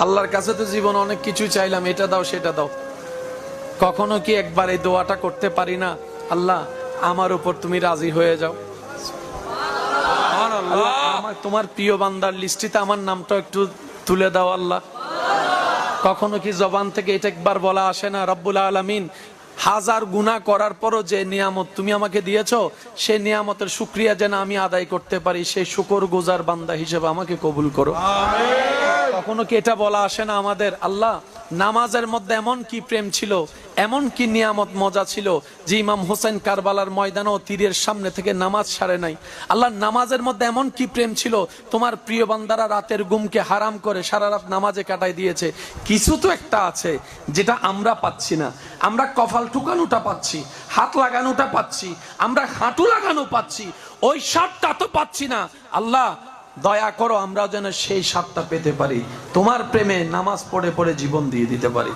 আল্লাহর কাছে তো জীবন অনেক কিছু চাইলাম, এটা দাও সেটা দাও, কখনো কি একবার এই দোয়াটা করতে পারি না, আল্লাহ আমার উপর তুমি রাজি হয়ে যাও। আল্লাহ, আমার তোমার প্রিয় বান্দার লিস্টিতে আমার নামটা একটু তুলে দাও আল্লাহ। কখনো কি জবান থেকে এটা একবার বলা আসে না, রব্বুল আলামিন হাজার গুনাহ করার পরও যে নিয়ামত তুমি আমাকে দিয়েছো, সেই নিয়ামতের শুকরিয়া যেন আমি আদায় করতে পারি, সেই শুকরগুজার বান্দা হিসেবে আমাকে কবুল করো। কখনো কি এটা বলা আসে না আমাদের, আল্লাহ নামাজের মধ্যে এমন কি প্রেম ছিল, এমন কি নিয়ামত মজা ছিল যে ইমাম হোসেন কারবালার ময়দানেও তীরের সামনে থেকে নামাজ ছাড়ে নাই। আল্লাহ নামাজের মধ্যে এমন কি প্রেম ছিল, তোমার প্রিয় বান্দারা রাতের ঘুমকে হারাম করে সারা রাত নামাজে কাটাই দিয়েছে। কিছু তো একটা আছে যেটা আমরা পাচ্ছি না। আমরা কপাল ঠুকানোটা পাচ্ছি, হাত লাগানোটা পাচ্ছি, আমরা হাঁটু লাগানো পাচ্ছি, ওই স্বাদটা তো পাচ্ছি না। আল্লাহ দয়া করো আমরা যেন সেই স্বাদটা পেতে পারি, তোমার প্রেমে নামাজ পড়ে পড়ে জীবন দিয়ে দিতে পারি।